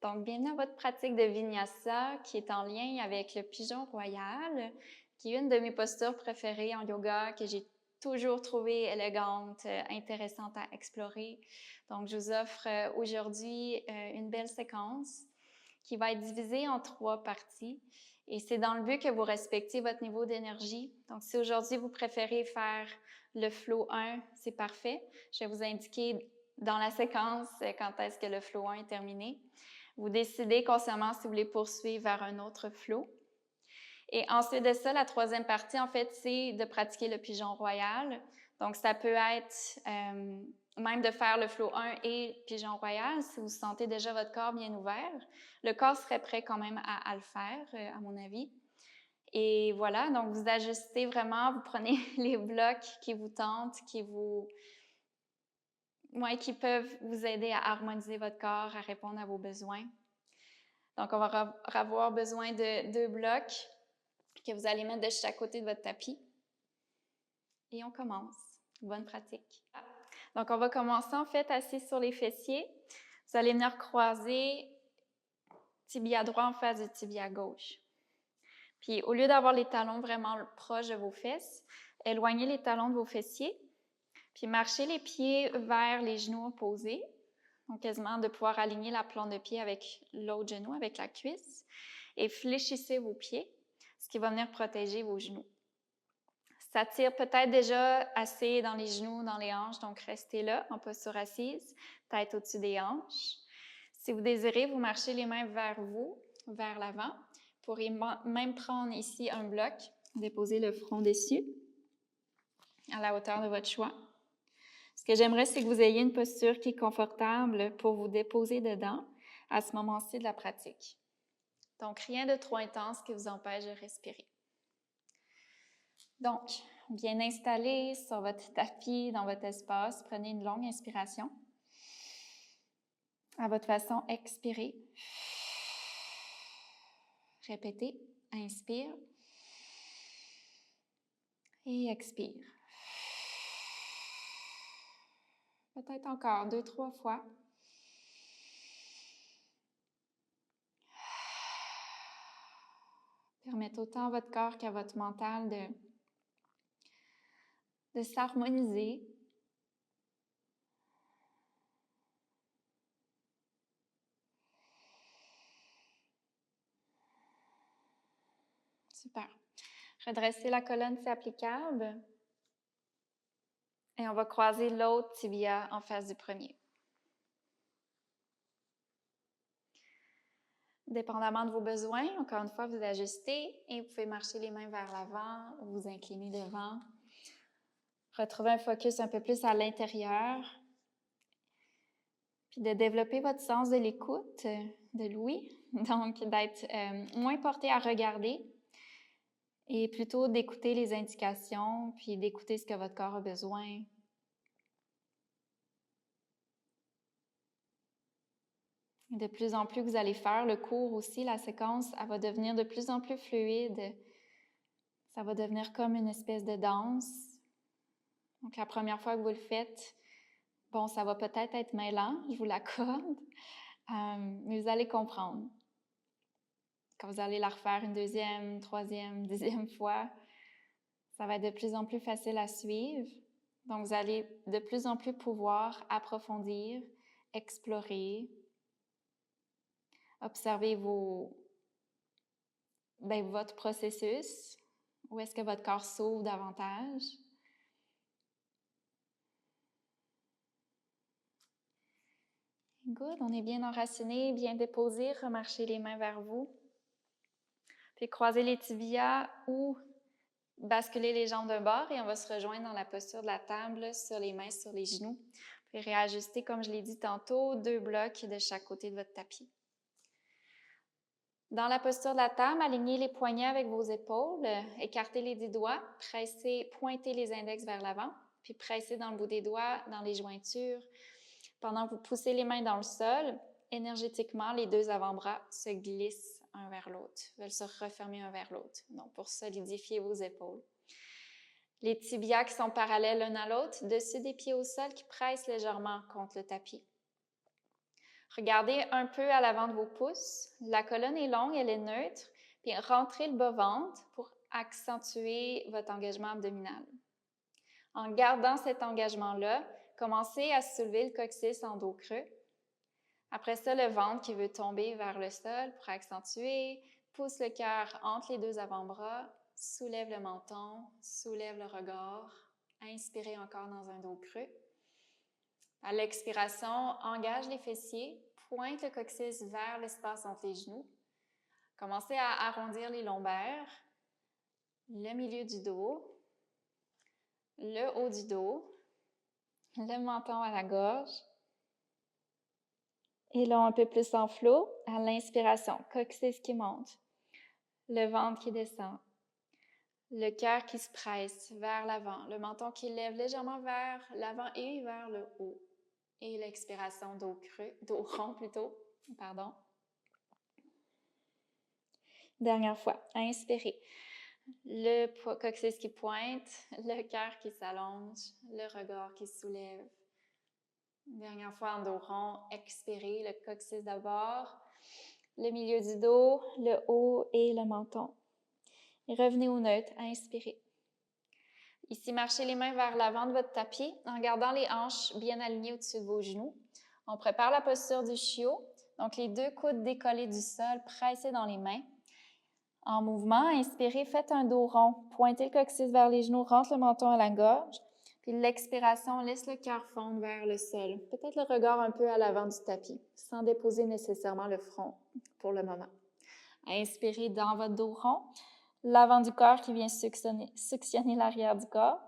Donc, bienvenue à votre pratique de Vinyasa qui est en lien avec le pigeon royal, qui est une de mes postures préférées en yoga que j'ai toujours trouvée élégante, intéressante à explorer. Donc, je vous offre aujourd'hui une belle séquence qui va être divisée en 3 parties. Et c'est dans le but que vous respectiez votre niveau d'énergie. Donc, si aujourd'hui vous préférez faire le flow 1, c'est parfait. Je vais vous indiquer dans la séquence quand est-ce que le flow 1 est terminé. Vous décidez consciemment si vous voulez poursuivre vers un autre flow. Et ensuite de ça, la troisième partie, en fait, c'est de pratiquer le pigeon royal. Donc, ça peut être même de faire le flow 1 et pigeon royal si vous sentez déjà votre corps bien ouvert. Le corps serait prêt quand même à le faire, à mon avis. Et voilà, donc vous ajustez vraiment, vous prenez les blocs qui vous tentent, qui peuvent vous aider à harmoniser votre corps, à répondre à vos besoins. Donc, on va avoir besoin de 2 blocs que vous allez mettre de chaque côté de votre tapis. Et on commence. Bonne pratique. Donc, on va commencer en fait assis sur les fessiers. Vous allez venir croiser tibia droit en face du tibia gauche. Puis, au lieu d'avoir les talons vraiment proches de vos fesses, éloignez les talons de vos fessiers. Puis, marchez les pieds vers les genoux opposés. Donc, quasiment de pouvoir aligner la plante de pied avec l'autre genou, avec la cuisse. Et fléchissez vos pieds, ce qui va venir protéger vos genoux. Ça tire peut-être déjà assez dans les genoux, dans les hanches, donc restez là, en posture assise, tête au-dessus des hanches. Si vous désirez, vous marchez les mains vers vous, vers l'avant. Vous pourrez même prendre ici un bloc, déposer le front dessus, à la hauteur de votre choix. Ce que j'aimerais, c'est que vous ayez une posture qui est confortable pour vous déposer dedans à ce moment-ci de la pratique. Donc, rien de trop intense qui vous empêche de respirer. Donc, bien installé sur votre tapis, dans votre espace, prenez une longue inspiration. À votre façon, expirez. Répétez. Inspire. Et expire. Peut-être encore 2-3 fois. Permettez autant à votre corps qu'à votre mental de s'harmoniser. Super. Redressez la colonne si applicable. Et on va croiser l'autre tibia en face du premier. Dépendamment de vos besoins, encore une fois, vous ajustez et vous pouvez marcher les mains vers l'avant ou vous incliner devant. Retrouvez un focus un peu plus à l'intérieur. Puis de développer votre sens de l'écoute, de l'ouïe. Donc, d'être moins porté à regarder et plutôt d'écouter les indications, puis d'écouter ce que votre corps a besoin. Et de plus en plus que vous allez faire le cours aussi, la séquence, elle va devenir de plus en plus fluide. Ça va devenir comme une espèce de danse. Donc, la première fois que vous le faites, bon, ça va peut-être être mêlant, je vous l'accorde, mais vous allez comprendre. Quand vous allez la refaire une deuxième, troisième, 10e fois, ça va être de plus en plus facile à suivre. Donc, vous allez de plus en plus pouvoir approfondir, explorer, observer votre processus. Où est-ce que votre corps s'ouvre davantage? Good, on est bien enraciné, bien déposé. Remarchez les mains vers vous. Puis croisez les tibias ou basculer les jambes d'un bord et on va se rejoindre dans la posture de la table, sur les mains, sur les genoux. Puis réajuster, comme je l'ai dit tantôt, 2 blocs de chaque côté de votre tapis. Dans la posture de la table, alignez les poignets avec vos épaules, écartez les 10 doigts, pointez les index vers l'avant, puis pressez dans le bout des doigts, dans les jointures. Pendant que vous poussez les mains dans le sol, énergétiquement, les 2 avant-bras se glissent un vers l'autre, veulent se refermer un vers l'autre. Donc, pour solidifier vos épaules. Les tibias qui sont parallèles l'un à l'autre, dessus des pieds au sol qui pressent légèrement contre le tapis. Regardez un peu à l'avant de vos pouces. La colonne est longue, elle est neutre. Puis rentrez le bas-ventre pour accentuer votre engagement abdominal. En gardant cet engagement-là, commencez à soulever le coccyx en dos creux. Après ça, le ventre qui veut tomber vers le sol pour accentuer. Pousse le cœur entre les deux avant-bras. Soulève le menton, soulève le regard. Inspirez encore dans un dos creux. À l'expiration, engage les fessiers, pointe le coccyx vers l'espace entre les genoux. Commencez à arrondir les lombaires, le milieu du dos, le haut du dos, le menton à la gorge. Et là, un peu plus en flot, à l'inspiration, coccyx qui monte, le ventre qui descend, le cœur qui se presse vers l'avant, le menton qui lève légèrement vers l'avant et vers le haut. Et l'expiration, dos creux, dos rond plutôt, pardon. Dernière fois, inspirez. Le coccyx qui pointe, le cœur qui s'allonge, le regard qui se soulève. Dernière fois en dos rond, expirez, le coccyx d'abord, le milieu du dos, le haut et le menton. Et revenez au neutre, inspirez. Ici, marchez les mains vers l'avant de votre tapis en gardant les hanches bien alignées au-dessus de vos genoux. On prépare la posture du chiot, donc les deux coudes décollés du sol, pressés dans les mains. En mouvement, inspirez, faites un dos rond, pointez le coccyx vers les genoux, rentre le menton à la gorge. Puis l'expiration, laisse le cœur fondre vers le sol. Peut-être le regard un peu à l'avant du tapis, sans déposer nécessairement le front pour le moment. Inspirez dans votre dos rond, l'avant du corps qui vient suctionner l'arrière du corps.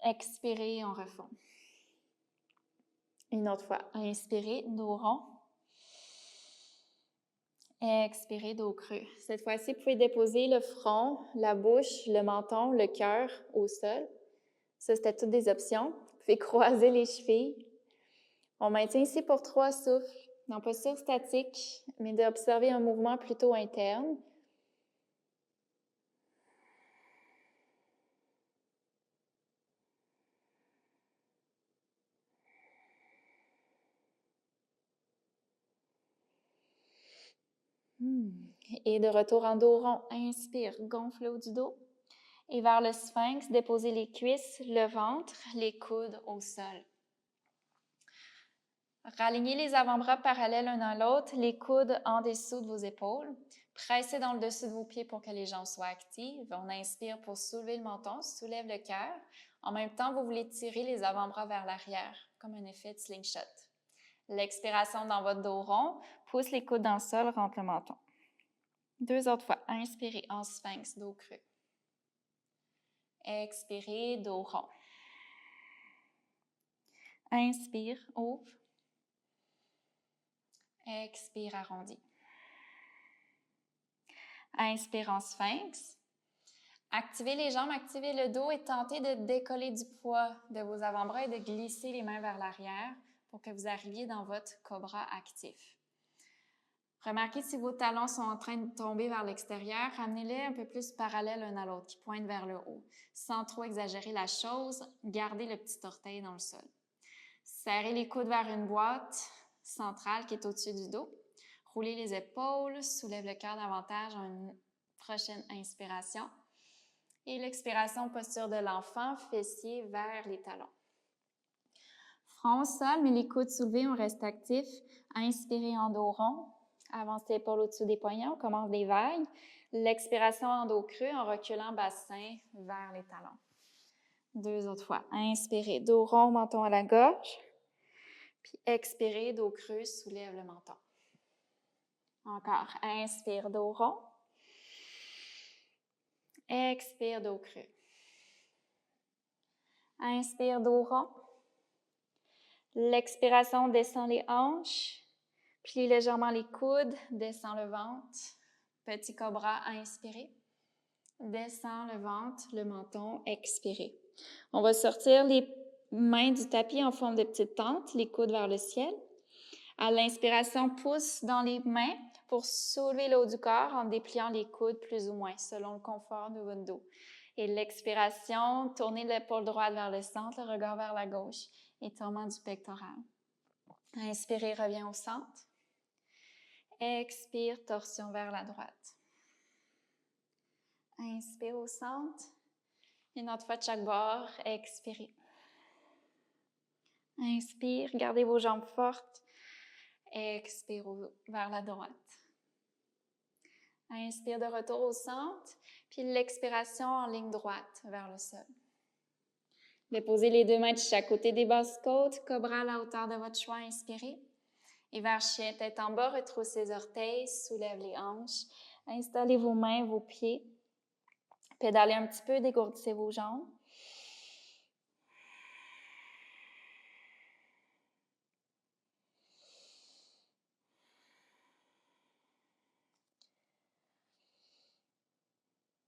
Expirez, on refond. Une autre fois, inspirez, dos rond. Expirez, dos creux. Cette fois-ci, vous pouvez déposer le front, la bouche, le menton, le cœur au sol. Ça, c'était toutes des options. Vous pouvez croiser les chevilles. On maintient ici pour 3 souffles, en posture statique, mais d'observer un mouvement plutôt interne. Et de retour en dos rond, inspire, gonfle le haut du dos. Et vers le sphinx, déposez les cuisses, le ventre, les coudes au sol. Ralignez les avant-bras parallèles l'un à l'autre, les coudes en dessous de vos épaules. Pressez dans le dessus de vos pieds pour que les jambes soient actives. On inspire pour soulever le menton, soulève le cœur. En même temps, vous voulez tirer les avant-bras vers l'arrière, comme un effet de slingshot. L'expiration dans votre dos rond, pousse les coudes dans le sol, rentre le menton. 2 autres fois. Inspirez en sphinx, dos creux. Expirez, dos rond. Inspire, ouvre. Expire, arrondi. Inspire en sphinx. Activez les jambes, activez le dos et tentez de décoller du poids de vos avant-bras et de glisser les mains vers l'arrière pour que vous arriviez dans votre cobra actif. Remarquez si vos talons sont en train de tomber vers l'extérieur, ramenez-les un peu plus parallèles l'un à l'autre, qui pointent vers le haut. Sans trop exagérer la chose, gardez le petit orteil dans le sol. Serrez les coudes vers une boîte centrale qui est au-dessus du dos. Roulez les épaules, soulève le cœur davantage en une prochaine inspiration. Et l'expiration, posture de l'enfant, fessiers vers les talons. Front au sol, mais les coudes soulevés, on reste actif. Inspirez en dos rond. Avancez l'épaule au-dessus des poignets, on commence des vagues. L'expiration en dos creux, en reculant bassin vers les talons. 2 autres fois. Inspirez, dos rond, menton à la gorge. Puis expirez, dos creux, soulève le menton. Encore. Inspire, dos rond. Expire, dos creux. Inspire, dos rond. L'expiration, descend les hanches. Plie légèrement les coudes, descend le ventre. Petit cobra, inspirez. Descend le ventre, le menton, expirez. On va sortir les mains du tapis en forme de petite tente, les coudes vers le ciel. À l'inspiration, pousse dans les mains pour soulever le haut du corps en dépliant les coudes plus ou moins, selon le confort de votre dos. Et l'expiration, tournez l'épaule droite vers le centre, le regard vers la gauche, étirement du pectoral. Inspirez, revient au centre. Expire, torsion vers la droite. Inspire au centre. Une autre fois de chaque bord, expirez. Inspire, gardez vos jambes fortes. Expire vers la droite. Inspire de retour au centre, puis l'expiration en ligne droite vers le sol. Déposez les 2 mains de chaque côté des basses côtes, cobra à la hauteur de votre choix, inspirez. Et vers chien, tête en bas, retroussez les orteils, soulève les hanches. Installez vos mains, vos pieds. Pédalez un petit peu, dégourdissez vos jambes.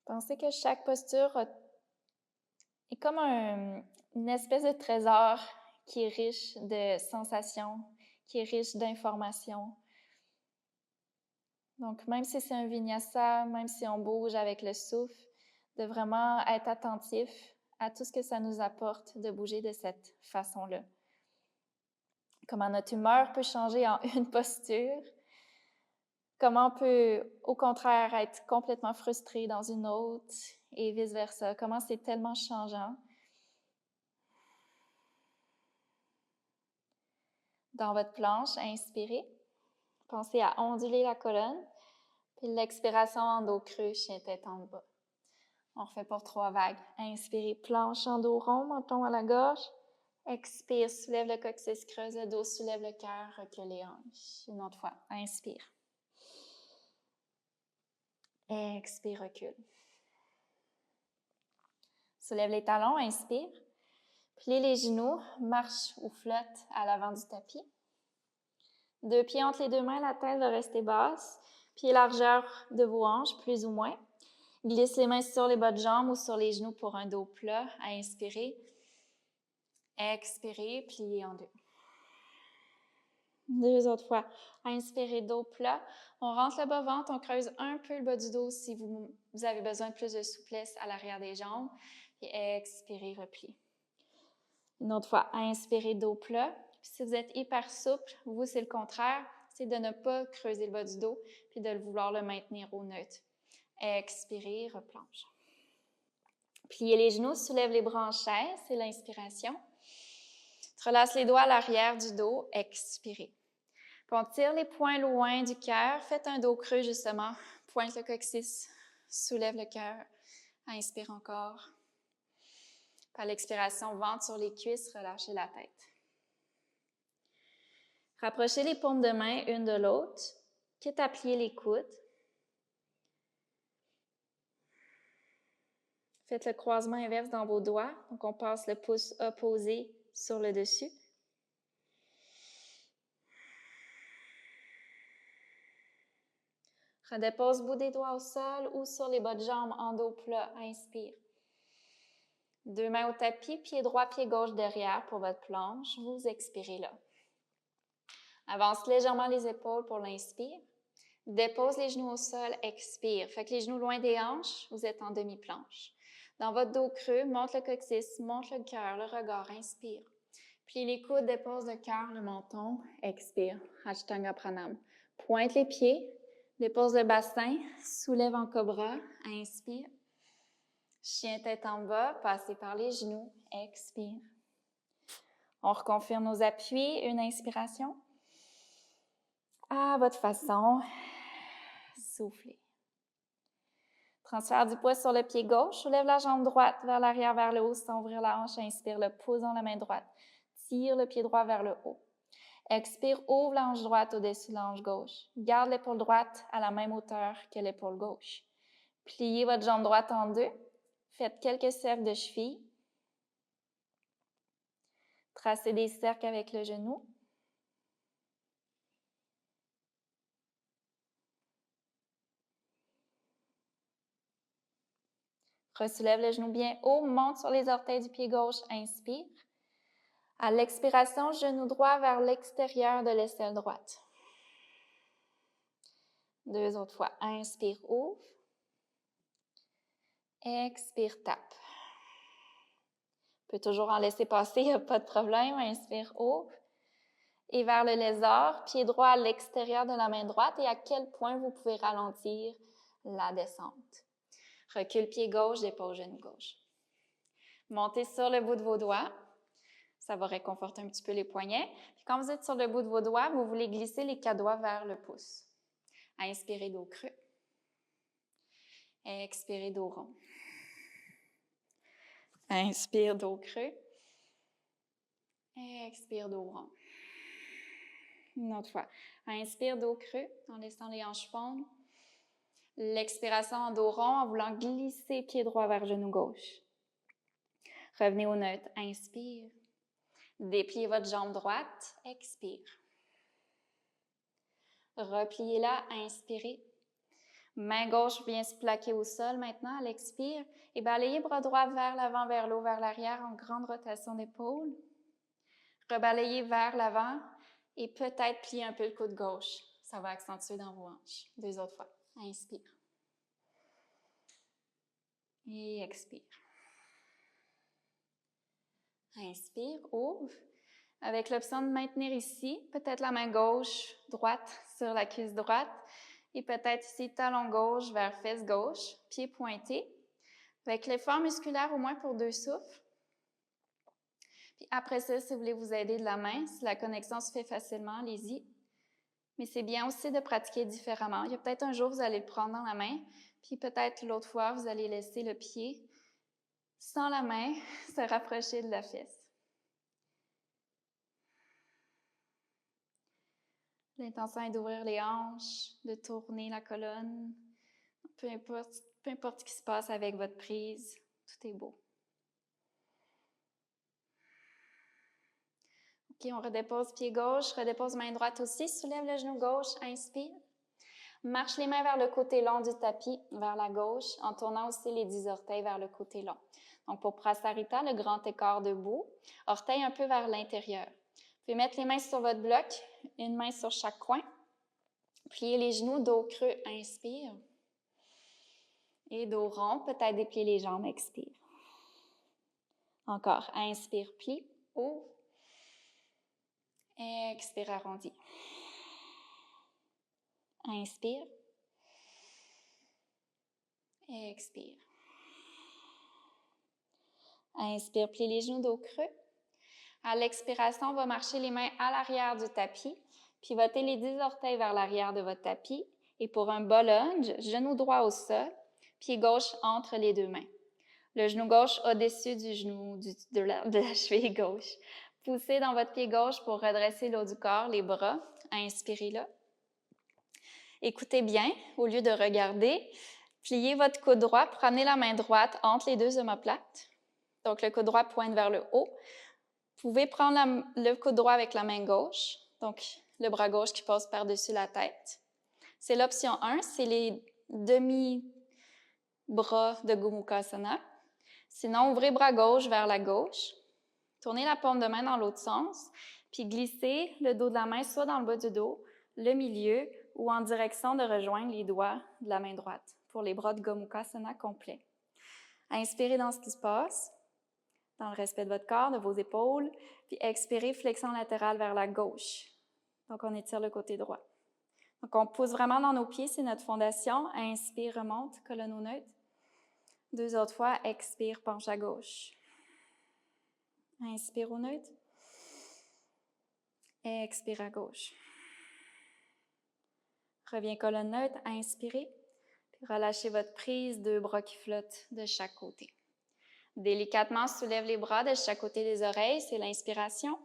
Pensez que chaque posture est comme une espèce de trésor qui est riche de sensations, qui est riche d'informations. Donc, même si c'est un vinyasa, même si on bouge avec le souffle, de vraiment être attentif à tout ce que ça nous apporte de bouger de cette façon-là. Comment notre humeur peut changer en une posture, comment on peut, au contraire, être complètement frustré dans une autre et vice-versa. Comment c'est tellement changeant. Dans votre planche, inspirez. Pensez à onduler la colonne. Puis l'expiration en dos creux, chien tête en bas. On refait pour 3 vagues. Inspirez, planche en dos rond, menton à la gorge. Expire, soulève le coccyx, creuse le dos, soulève le cœur, recule les hanches. Une autre fois. Inspire. Expire, recule. Soulève les talons, inspire. Pliez les genoux, marche ou flotte à l'avant du tapis. 2 pieds entre les 2 mains, la tête va rester basse. Pieds largeur de vos hanches, plus ou moins. Glisse les mains sur les bas de jambes ou sur les genoux pour un dos plat. Inspirez. Expirez, pliez en 2. 2 autres fois. Inspirez, dos plat. On rentre le bas-ventre, on creuse un peu le bas du dos si vous avez besoin de plus de souplesse à l'arrière des jambes. Puis expirez, repliez. Une autre fois. Inspirez, dos plat. Puis si vous êtes hyper souple, vous, c'est le contraire. C'est de ne pas creuser le bas du dos puis de vouloir le maintenir au neutre. Expirez, replanche. Pliez les genoux, soulève les bras en chaise, c'est l'inspiration. Relâche les doigts à l'arrière du dos, expirez. Puis on tire les poings loin du cœur, faites un dos creux justement, pointe le coccyx, soulève le cœur, inspire encore. Par l'expiration, ventre sur les cuisses, relâchez la tête. Rapprochez les paumes de main une de l'autre, quitte à plier les coudes. Faites le croisement inverse dans vos doigts, donc on passe le pouce opposé sur le dessus. Redépose le bout des doigts au sol ou sur les bas de jambes en dos plat. Inspire. 2 mains au tapis, pied droit, pied gauche derrière pour votre planche. Vous expirez là. Avance légèrement les épaules pour l'inspire. Dépose les genoux au sol, expire. Fait que les genoux loin des hanches, vous êtes en demi-planche. Dans votre dos creux, monte le coccyx, monte le cœur, le regard, inspire. Plie les coudes, dépose le cœur, le menton, expire. Ashtanga Pranam. Pointe les pieds, dépose le bassin, soulève en cobra, inspire. Chien tête en bas, passez par les genoux, expire. On reconfirme nos appuis, une inspiration. À votre façon, soufflez. Transfert du poids sur le pied gauche, soulève la jambe droite vers l'arrière, vers le haut, sans ouvrir la hanche, inspire le pouce dans la main droite. Tire le pied droit vers le haut. Expire, ouvre la hanche droite au-dessus de la hanche gauche. Garde l'épaule droite à la même hauteur que l'épaule gauche. Pliez votre jambe droite en 2. Faites quelques cercles de cheville. Tracez des cercles avec le genou. Ressoulève le genou bien haut, monte sur les orteils du pied gauche, inspire. À l'expiration, genou droit vers l'extérieur de l'aisselle droite. 2 autres fois. Inspire, ouvre. Expire, tape. On peut toujours en laisser passer, il n'y a pas de problème. Inspire, ouvre. et vers le lézard, pied droit à l'extérieur de la main droite et à quel point vous pouvez ralentir la descente. Recule pied gauche, dépose genou gauche. Montez sur le bout de vos doigts. Ça va réconforter un petit peu les poignets. Puis quand vous êtes sur le bout de vos doigts, vous voulez glisser les 4 doigts vers le pouce. Inspirez dos creux. Expirez dos rond. Inspire dos creux. Expire dos rond. Une autre fois. Inspire dos creux en laissant les hanches fondre. L'expiration en dos rond en voulant glisser pied droit vers genou gauche. Revenez au neutre. Inspire. Dépliez votre jambe droite. Expire. Repliez-la. Inspirez. Main gauche vient se plaquer au sol maintenant à l'expire. Et balayez bras droit vers l'avant, vers le haut, vers l'arrière en grande rotation d'épaule. Rebalayez vers l'avant et peut-être plier un peu le coude gauche. Ça va accentuer dans vos hanches. 2 autres fois. Inspire. Et expire. Inspire, ouvre. Avec l'option de maintenir ici, peut-être la main gauche, droite sur la cuisse droite. Et peut-être ici, talon gauche vers fesse gauche, pied pointé. Avec l'effort musculaire au moins pour 2 souffles. Puis après ça, si vous voulez vous aider de la main, si la connexion se fait facilement, allez-y. Mais c'est bien aussi de pratiquer différemment. Il y a peut-être un jour, vous allez le prendre dans la main, puis peut-être l'autre fois, vous allez laisser le pied sans la main se rapprocher de la fesse. L'intention est d'ouvrir les hanches, de tourner la colonne. Peu importe ce qui se passe avec votre prise, tout est beau. OK, on redépose pied gauche, redépose main droite aussi, soulève le genou gauche, inspire. Marche les mains vers le côté long du tapis, vers la gauche, en tournant aussi les 10 orteils vers le côté long. Donc pour Prasarita, le grand écart debout, orteils un peu vers l'intérieur. Vous pouvez mettre les mains sur votre bloc, une main sur chaque coin. Pliez les genoux, dos creux, inspire. Et dos rond, peut-être déplier les jambes, expire. Encore, inspire, plie, ouvre. Expire, arrondi. Inspire. Expire. Inspire, plie les genoux, dos creux. À l'expiration, on va marcher les mains à l'arrière du tapis, pivotez les 10 orteils vers l'arrière de votre tapis. Et pour un bas lunge, genou droit au sol, pied gauche entre les 2 mains. Le genou gauche au-dessus du genou de la cheville gauche. Poussez dans votre pied gauche pour redresser le haut du corps, les bras. Inspirez là. Écoutez bien, au lieu de regarder, pliez votre coude droit, prenez la main droite entre les 2 omoplates. Donc, le coude droit pointe vers le haut. Vous pouvez prendre le coude droit avec la main gauche, donc le bras gauche qui passe par-dessus la tête. C'est l'option 1, c'est les demi-bras de Gomukhasana. Sinon, ouvrez bras gauche vers la gauche. Tournez la paume de main dans l'autre sens, puis glissez le dos de la main soit dans le bas du dos, le milieu, ou en direction de rejoindre les doigts de la main droite pour les bras de Gomukhasana complet. Inspirez dans ce qui se passe, dans le respect de votre corps, de vos épaules, puis expirez, flexion latérale vers la gauche. Donc, on étire le côté droit. Donc, on pousse vraiment dans nos pieds, c'est notre fondation. Inspire, remonte, colonne au neutre. 2 autres fois, expire, penche à gauche. Inspire au neutre. Expire à gauche. Reviens colonne neutre, inspirez. Puis relâchez votre prise, 2 bras qui flottent de chaque côté. Délicatement, soulève les bras de chaque côté des oreilles, c'est l'inspiration.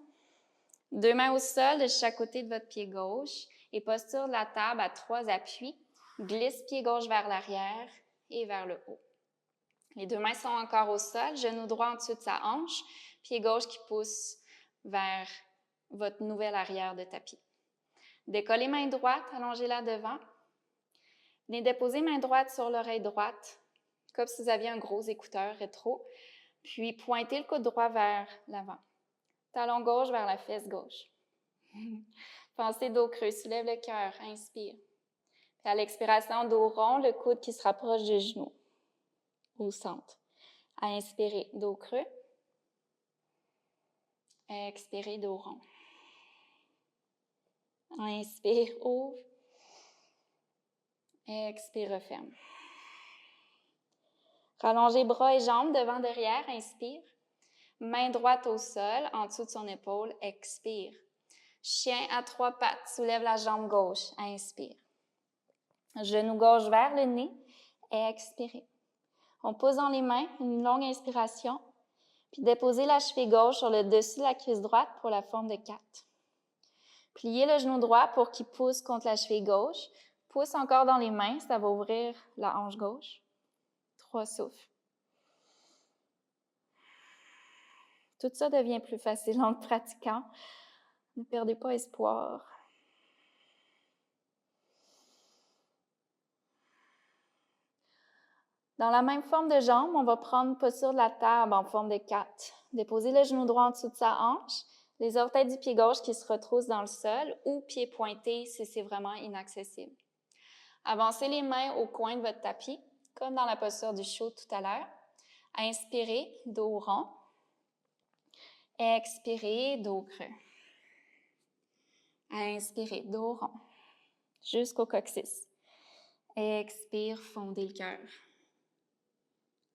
2 mains au sol de chaque côté de votre pied gauche et posture de la table à 3 appuis. Glisse pied gauche vers l'arrière et vers le haut. Les 2 mains sont encore au sol, genou droit en dessous de sa hanche, pied gauche qui pousse vers votre nouvel arrière de tapis. Décollez main droite, allongez-la devant. Venez déposer main droite sur l'oreille droite, comme si vous aviez un gros écouteur rétro, puis pointez le coude droit vers l'avant. Talon gauche vers la fesse gauche. Pensez dos creux, soulève le cœur, inspire. Puis à l'expiration, dos rond, le coude qui se rapproche du genou, au centre. À inspirer, dos creux. Expirez, dos rond. Inspire, ouvre. Expire, referme. Rallongez bras et jambes devant, derrière. Inspire. Main droite au sol, en dessous de son épaule. Expire. Chien à 3 pattes. Soulève la jambe gauche. Inspire. Genou gauche vers le nez. Expirez. On pose dans les mains, une longue inspiration. Puis déposez la cheville gauche sur le dessus de la cuisse droite pour la forme de 4. Pliez le genou droit pour qu'il pousse contre la cheville gauche. Pousse encore dans les mains, ça va ouvrir la hanche gauche. 3 souffles. Tout ça devient plus facile en le pratiquant. Ne perdez pas espoir. Dans la même forme de jambe, on va prendre une posture de la table en forme de 4. Déposez le genou droit en dessous de sa hanche, les orteils du pied gauche qui se retroussent dans le sol ou pied pointé si c'est vraiment inaccessible. Avancez les mains au coin de votre tapis, comme dans la posture du show tout à l'heure. Inspirez, dos rond. Expirez, dos creux. Inspirez, dos rond, jusqu'au coccyx. Expire, fondez le cœur.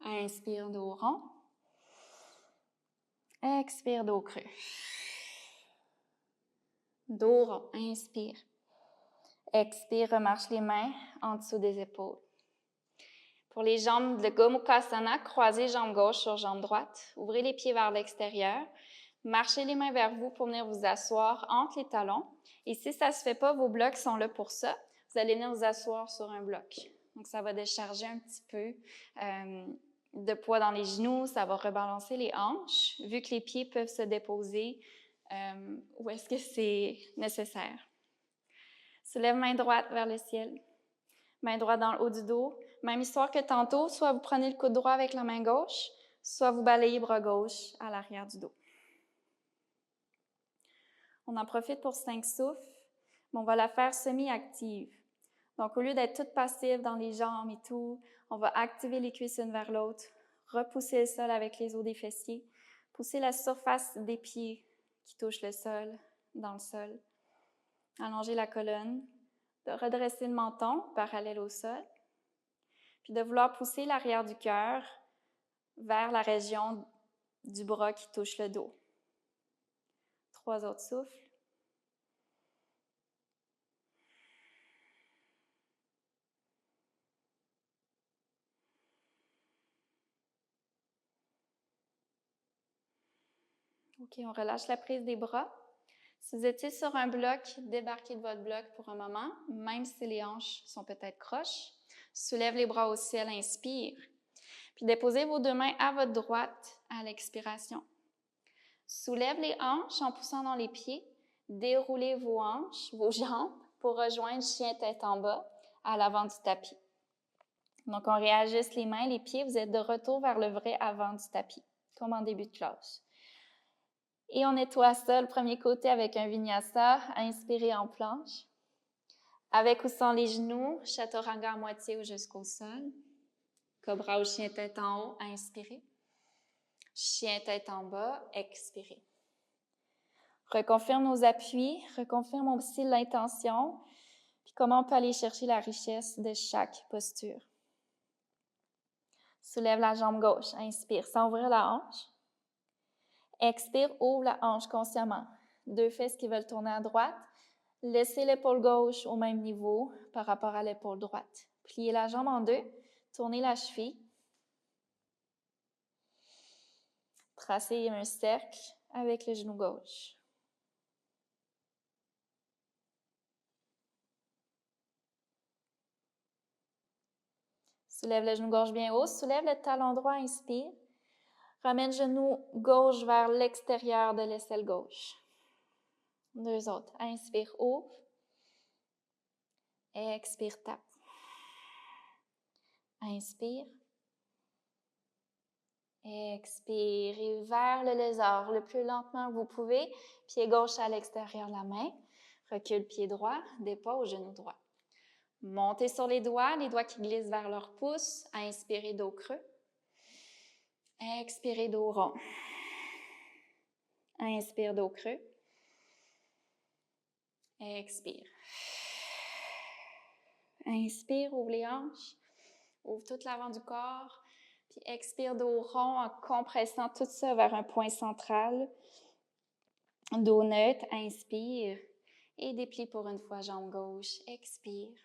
Inspire, dos rond. Expire, dos creux. Dos rond, inspire. Expire, remarche les mains en dessous des épaules. Pour les jambes de Gomukhasana, croisez jambe gauche sur jambe droite. Ouvrez les pieds vers l'extérieur. Marchez les mains vers vous pour venir vous asseoir entre les talons. Et si ça ne se fait pas, vos blocs sont là pour ça. Vous allez venir vous asseoir sur un bloc. Donc, ça va décharger un petit peu de poids dans les genoux. Ça va rebalancer les hanches, vu que les pieds peuvent se déposer où est-ce que c'est nécessaire. Soulève main droite vers le ciel. Main droite dans le haut du dos. Même histoire que tantôt, soit vous prenez le coude droit avec la main gauche, soit vous balayez bras gauche à l'arrière du dos. On en profite pour 5 souffles, mais on va la faire semi-active. Donc, au lieu d'être toute passive dans les jambes et tout, on va activer les cuisses une vers l'autre, repousser le sol avec les os des fessiers, pousser la surface des pieds qui touchent le sol, dans le sol, allonger la colonne, de redresser le menton parallèle au sol, puis de vouloir pousser l'arrière du cœur vers la région du bras qui touche le dos. 3 autres souffles. OK, on relâche la prise des bras. Si vous étiez sur un bloc, débarquez de votre bloc pour un moment, même si les hanches sont peut-être croches. Soulève les bras au ciel, inspire. Puis déposez vos 2 mains à votre droite à l'expiration. Soulève les hanches en poussant dans les pieds. Déroulez vos hanches, vos jambes pour rejoindre chien tête en bas à l'avant du tapis. Donc, on réajuste les mains, les pieds. Vous êtes de retour vers le vrai avant du tapis, comme en début de classe. Et on nettoie ça, le premier côté avec un vinyasa, inspirez en planche. Avec ou sans les genoux, chaturanga à moitié ou jusqu'au sol. Cobra ou chien tête en haut, inspirez. Chien tête en bas, expirez. Reconfirme nos appuis, reconfirme aussi l'intention, puis comment on peut aller chercher la richesse de chaque posture. Soulève la jambe gauche, inspire sans ouvrir la hanche. Expire, ouvre la hanche consciemment. 2 fesses qui veulent tourner à droite. Laissez l'épaule gauche au même niveau par rapport à l'épaule droite. Pliez la jambe en 2, tournez la cheville. Tracez un cercle avec le genou gauche. Soulève le genou gauche bien haut. Soulève le talon droit, inspire. Ramène le genou gauche vers l'extérieur de l'aisselle gauche. 2 autres. Inspire, ouvre. Expire, tape. Inspire. Expirez vers le lézard le plus lentement que vous pouvez. Pied gauche à l'extérieur de la main. Recule pied droit, dépose genou droit. Montez sur les doigts qui glissent vers leur pouce. Inspirez, dos creux. Expirez, dos rond. Inspire, dos creux. Expire. Inspire, ouvre les hanches. Ouvre tout l'avant du corps. Puis expire dos rond en compressant tout ça vers un point central. Dos neutre, inspire. Et déplie pour une fois, jambe gauche. Expire.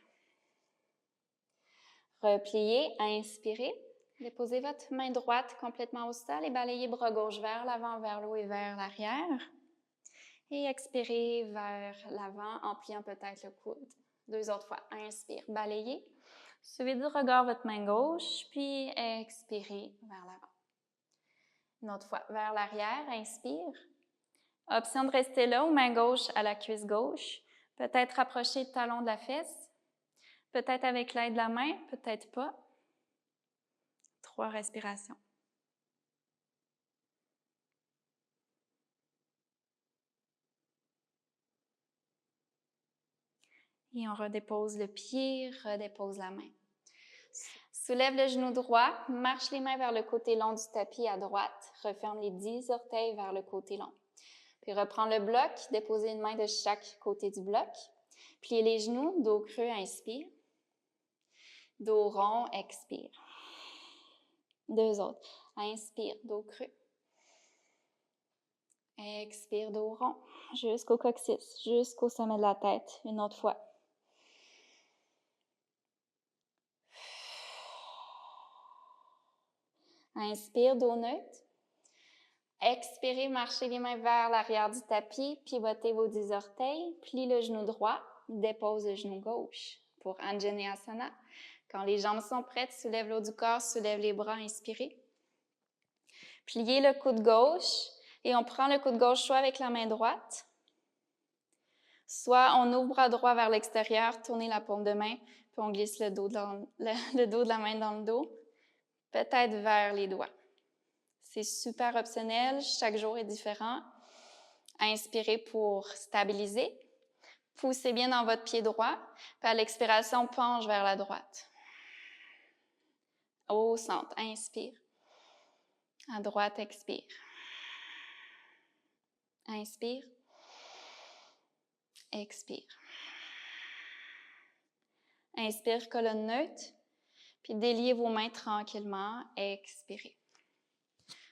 Repliez, inspirez. Déposez votre main droite complètement au sol et balayez bras gauche vers l'avant, vers le haut et vers l'arrière. Et expirez vers l'avant en pliant peut-être le coude. 2 autres fois. Inspire, balayez. Suivez du regard votre main gauche, puis expirez vers l'avant. Une autre fois, vers l'arrière, inspire. Option de rester là ou main gauche à la cuisse gauche. Peut-être rapprocher le talon de la fesse. Peut-être avec l'aide de la main, peut-être pas. 3 respirations. Et on redépose le pied, redépose la main. Soulève le genou droit, marche les mains vers le côté long du tapis à droite, referme les 10 orteils vers le côté long. Puis reprends le bloc, déposez une main de chaque côté du bloc. Pliez les genoux, dos creux, inspire. Dos rond, expire. 2 autres. Inspire, dos creux. Expire, dos rond, jusqu'au coccyx, jusqu'au sommet de la tête. Une autre fois. Inspire, dos neutre. Expirez, marchez les mains vers l'arrière du tapis, pivotez vos 10 orteils, plie le genou droit, dépose le genou gauche pour Anjaneyasana. Quand les jambes sont prêtes, soulève l'eau du corps, soulève les bras, inspirez. Pliez le coude gauche et on prend le coude gauche soit avec la main droite, soit on ouvre bras droit vers l'extérieur, tournez la paume de main, puis on glisse le dos de la main dans le dos, peut-être vers les doigts. C'est super optionnel, chaque jour est différent. Inspirez pour stabiliser. Poussez bien dans votre pied droit, puis à l'expiration, penche vers la droite. Au centre, inspire. À droite, expire. Inspire. Expire. Inspire, colonne neutre, puis déliez vos mains tranquillement, expirez.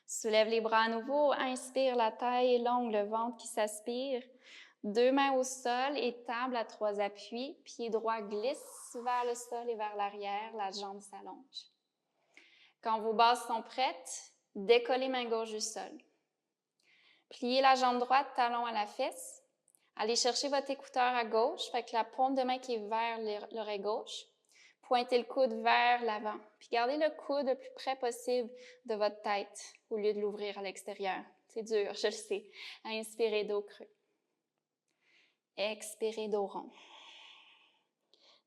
Soulève les bras à nouveau, inspire, la taille est longue, le ventre qui s'aspire. 2 mains au sol et table à 3 appuis. Pied droit glisse vers le sol et vers l'arrière, la jambe s'allonge. Quand vos bases sont prêtes, décollez main gauche du sol. Pliez la jambe droite, talon à la fesse. Allez chercher votre écouteur à gauche, fait que la paume de main qui est vers l'oreille gauche. Pointez le coude vers l'avant. Puis gardez le coude le plus près possible de votre tête au lieu de l'ouvrir à l'extérieur. C'est dur, je le sais. Inspirez, dos creux. Expirez, dos rond.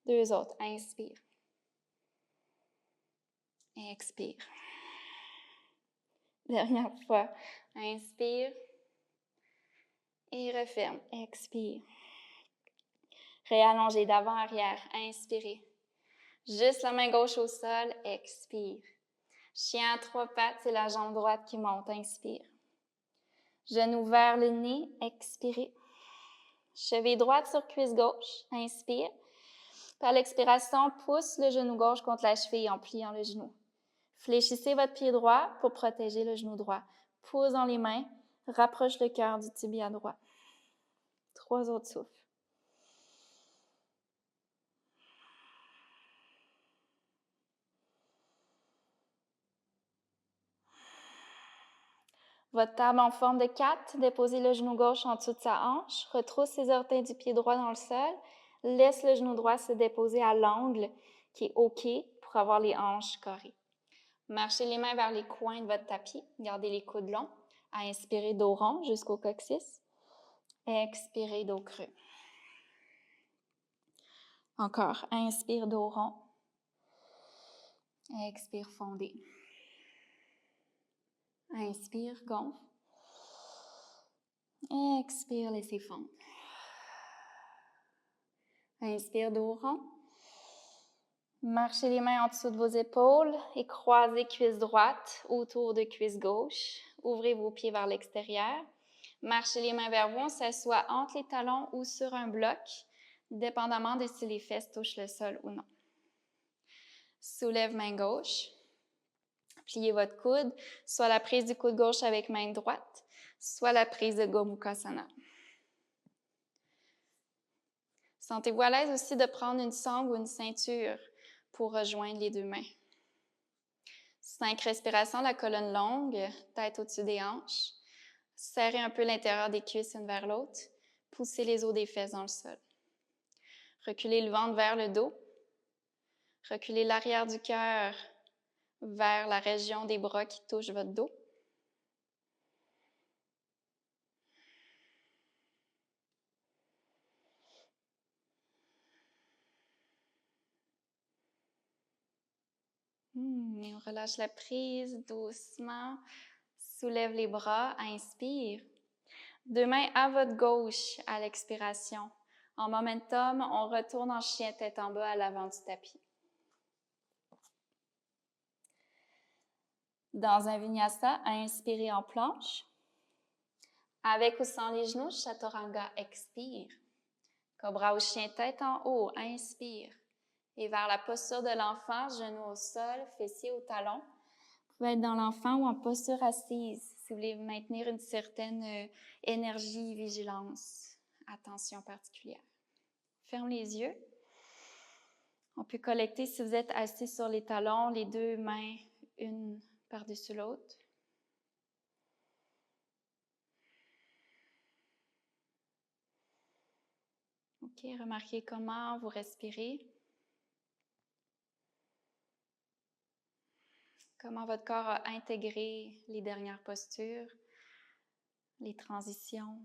2 autres. Inspire. Expire. Dernière fois. Inspire. Et referme. Expire. Réallongez d'avant-arrière. Inspirez. Juste la main gauche au sol. Expire. Chien à 3 pattes, c'est la jambe droite qui monte. Inspire. Genou vers le nez. Expirez. Cheville droite sur cuisse gauche. Inspire. Par l'expiration, pousse le genou gauche contre la cheville en pliant le genou. Fléchissez votre pied droit pour protéger le genou droit. Pousse dans les mains. Rapproche le cœur du tibia droit. 3 autres souffles. Votre table en forme de 4, déposez le genou gauche en dessous de sa hanche, retrousse ses orteils du pied droit dans le sol, laisse le genou droit se déposer à l'angle qui est OK pour avoir les hanches carrées. Marchez les mains vers les coins de votre tapis, gardez les coudes longs, inspirez dos rond jusqu'au coccyx, expirez dos creux. Encore, inspire dos rond, expire fondé. Inspire, gonfle. Expire, laissez fondre. Inspire, dos rond. Marchez les mains en dessous de vos épaules et croisez cuisse droite autour de cuisse gauche. Ouvrez vos pieds vers l'extérieur. Marchez les mains vers vous, on s'assoit entre les talons ou sur un bloc, dépendamment de si les fesses touchent le sol ou non. Soulève main gauche. Pliez votre coude, soit la prise du coude gauche avec main droite, soit la prise de Gomukhasana. Sentez-vous à l'aise aussi de prendre une sangle ou une ceinture pour rejoindre les deux mains. 5 respirations, la colonne longue, tête au-dessus des hanches. Serrez un peu l'intérieur des cuisses une vers l'autre. Poussez les os des fesses dans le sol. Reculez le ventre vers le dos. Reculez l'arrière du cœur vers la région des bras qui touche votre dos. Et on relâche la prise doucement. Soulève les bras, inspire. 2 mains à votre gauche à l'expiration. En momentum, on retourne en chien tête en bas à l'avant du tapis. Dans un vinyasa, inspirez en planche. Avec ou sans les genoux, chaturanga, expire. Cobra ou chien tête en haut, inspire. Et vers la posture de l'enfant, genoux au sol, fessiers au talon. Vous pouvez être dans l'enfant ou en posture assise si vous voulez maintenir une certaine énergie, vigilance, attention particulière. Ferme les yeux. On peut collecter si vous êtes assis sur les talons, les 2 mains, une par-dessus l'autre. OK, remarquez comment vous respirez. Comment votre corps a intégré les dernières postures, les transitions.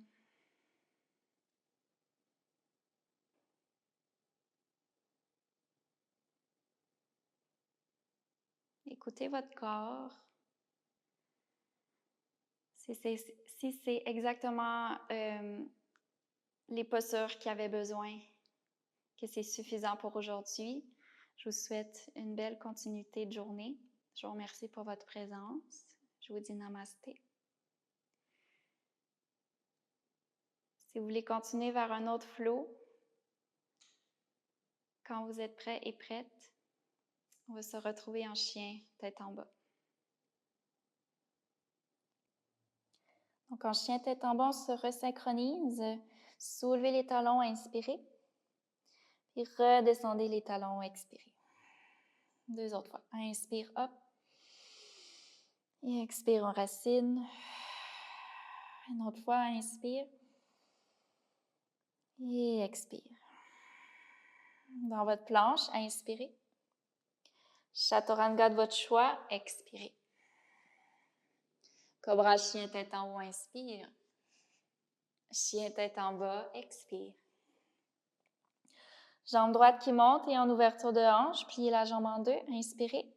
Écoutez votre corps. Si c'est exactement les postures qui avaient besoin, que c'est suffisant pour aujourd'hui, je vous souhaite une belle continuité de journée. Je vous remercie pour votre présence. Je vous dis namasté. Si vous voulez continuer vers un autre flow, quand vous êtes prêt et prête, on va se retrouver en chien, tête en bas. Donc, en chien tête en bas, on se resynchronise. Soulevez les talons, inspirez. Puis redescendez les talons, expirez. 2 autres fois. Inspire, hop. Et expire, en racine. Une autre fois, inspire. Et expire. Dans votre planche, inspirez. Chaturanga de votre choix, expirez. Cobra, chien tête en haut, inspire. Chien tête en bas, expire. Jambe droite qui monte et en ouverture de hanche, pliez la jambe en 2, inspirez.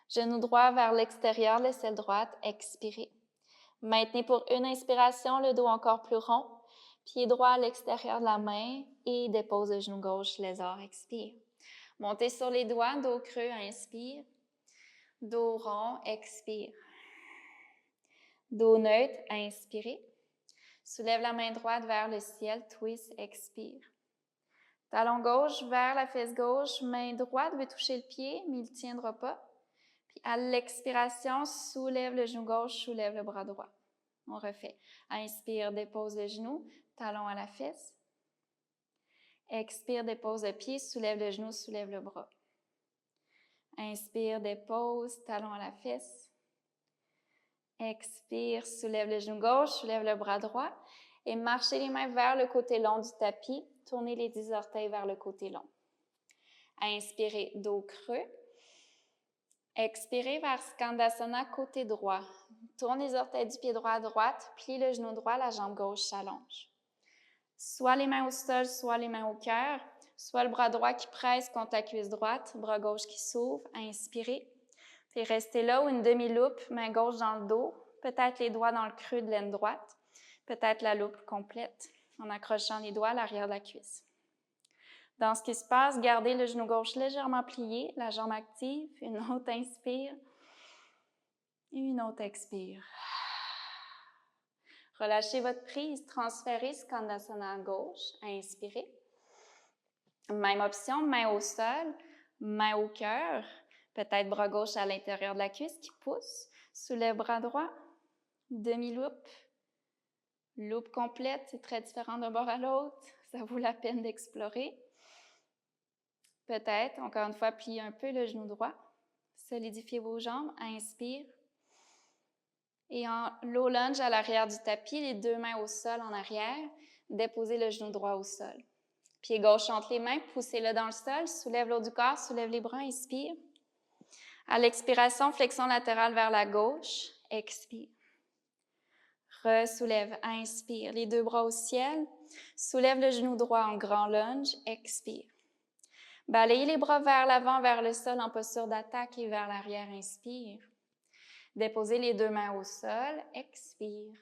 Genou droit vers l'extérieur, l'aisselle droite, expirez. Maintenez pour une inspiration le dos encore plus rond. Pied droit à l'extérieur de la main et dépose le genou gauche, lézard, expire. Montez sur les doigts, dos creux, inspire. Dos rond, expire. Dos neutre, inspirez. Soulève la main droite vers le ciel, twist, expire. Talon gauche vers la fesse gauche, main droite veut toucher le pied, mais il ne tiendra pas. Puis à l'expiration, soulève le genou gauche, soulève le bras droit. On refait. Inspire, dépose le genou, talon à la fesse. Expire, dépose le pied, soulève le genou, soulève le bras. Inspire, dépose, talon à la fesse. Expire, soulève le genou gauche, soulève le bras droit. Et marchez les mains vers le côté long du tapis. Tournez les 10 orteils vers le côté long. Inspirez, dos creux. Expirez vers Skandasana, côté droit. Tourne les orteils du pied droit à droite. Plie le genou droit, la jambe gauche s'allonge. Soit les mains au sol, soit les mains au cœur. Soit le bras droit qui presse contre la cuisse droite, bras gauche qui s'ouvre. Inspirez. Puis restez là ou une demi-loupe, main gauche dans le dos. Peut-être les doigts dans le creux de l'aine droite. Peut-être la loupe complète en accrochant les doigts à l'arrière de la cuisse. Dans ce qui se passe, gardez le genou gauche légèrement plié, la jambe active. Une autre inspire et une autre expire. Relâchez votre prise, transférez Skandasana à gauche, inspirez. Même option, main au sol, main au cœur, peut-être bras gauche à l'intérieur de la cuisse qui pousse. Soulève bras droit, demi-loupe. Loupe complète, c'est très différent d'un bord à l'autre. Ça vaut la peine d'explorer. Peut-être, encore une fois, pliez un peu le genou droit. Solidifiez vos jambes, inspire. Et en low lunge à l'arrière du tapis, les deux mains au sol en arrière, déposez le genou droit au sol. Pied gauche entre les mains, poussez-le dans le sol, soulève l'eau du corps, soulève les bras, inspire. À l'expiration, flexion latérale vers la gauche, expire. Ressoulève, inspire, les deux bras au ciel, soulève le genou droit en grand lunge, expire. Balayez les bras vers l'avant, vers le sol en posture d'attaque et vers l'arrière, inspire. Déposez les deux mains au sol, expire.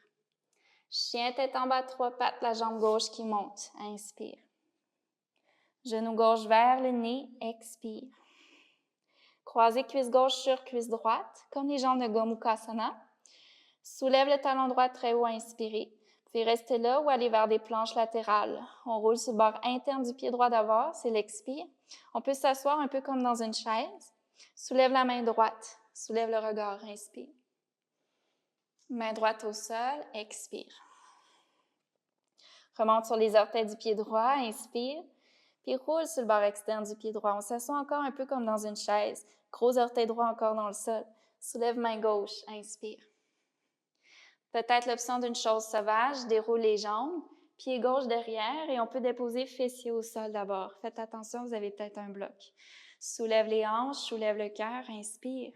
Chien tête en bas, trois pattes, la jambe gauche qui monte, inspire. Genou gauche vers le nez, expire. Croisez cuisse gauche sur cuisse droite, comme les jambes de Gomukhasana. Soulève le talon droit très haut, inspirez. Puis restez là ou allez vers des planches latérales. On roule sur le bord interne du pied droit d'abord, c'est l'expire. On peut s'asseoir un peu comme dans une chaise. Soulève la main droite, soulève le regard, inspire. Main droite au sol, expire. Remonte sur les orteils du pied droit, inspire. Puis roule sur le bord externe du pied droit. On s'assoit encore un peu comme dans une chaise. Gros orteil droit encore dans le sol. Soulève main gauche, inspire. Peut-être l'option d'une chose sauvage, déroule les jambes, pied gauche derrière et on peut déposer fessier au sol d'abord. Faites attention, vous avez peut-être un bloc. Soulève les hanches, soulève le cœur, inspire.